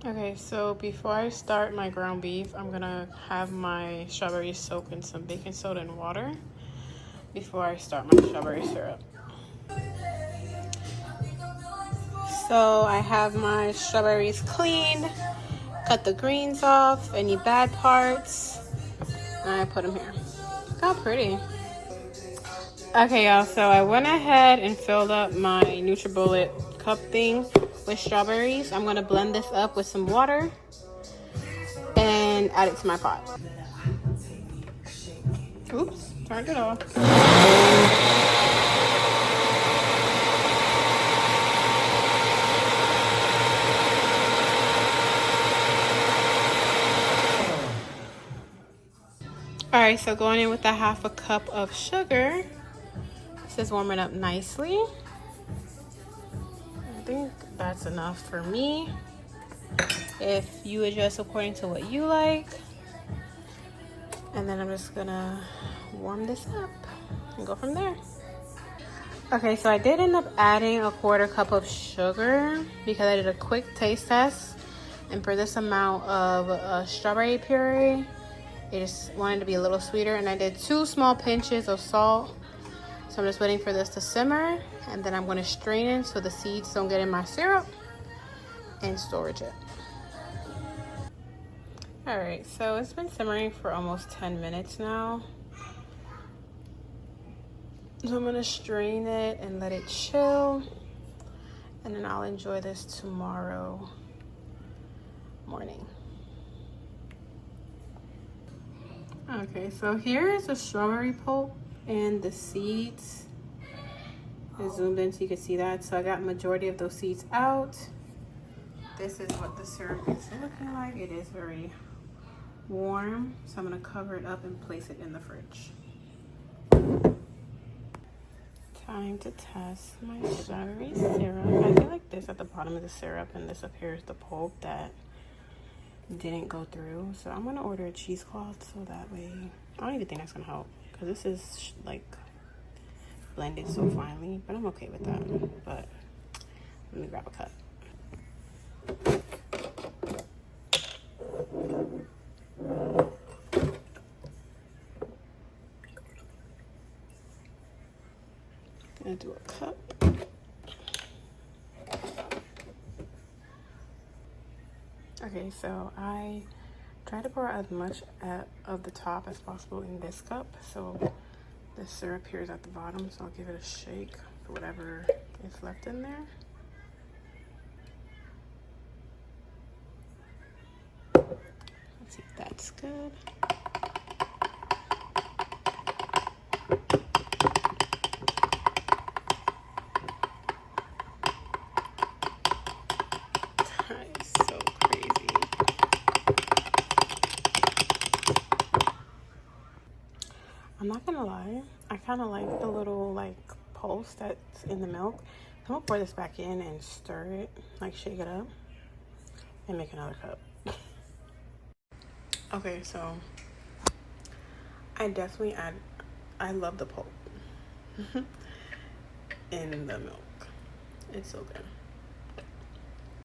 Okay, so before I start my ground beef, I'm gonna have my strawberries soak in some baking soda and water before I start my strawberry syrup. So I have my strawberries cleaned, cut the greens off, any bad parts, and I put them here. Look how pretty. Okay, y'all, so I went ahead and filled up my NutriBullet cup thing with strawberries. I'm gonna blend this up with some water and add it to my pot. Oops, turned it off. All right, so going in with a 1/2 cup of sugar. This is warming up nicely. I think that's enough for me. If you adjust according to what you like. And then I'm just gonna warm this up and go from there. Okay, so I did end up adding a 1/4 cup of sugar because I did a quick taste test. And for this amount of strawberry puree, I just wanted to be a little sweeter, and I did 2 small pinches of salt. So I'm just waiting for this to simmer, and then I'm going to strain it so the seeds don't get in my syrup and storage it. All right, so it's been simmering for almost 10 minutes now. So I'm going to strain it and let it chill, and then I'll enjoy this tomorrow morning. Okay, so here is the strawberry pulp and the seeds. I zoomed in so you can see that. So I got majority of those seeds out. This is what the syrup is looking like. It is very warm, so I'm gonna cover it up and place it in the fridge. Time to test my strawberry syrup. I feel like this at the bottom of the syrup, and this up here is the pulp that didn't go through. So I'm gonna order a cheesecloth so that way I don't even think that's gonna help because this is like blended so finely, but I'm okay with that. But let me grab a cup. Gonna do a cup. Okay, so I try to pour as much of the top as possible in this cup, so the syrup here is at the bottom, so I'll give it a shake for whatever is left in there. Let's see if that's good. That is so crazy. I'm not gonna lie, I kind of like the little like pulse that's in the milk. I'm gonna pour this back in and stir it, like shake it up and make another cup. Okay, so I love the pulp in the milk. It's so good.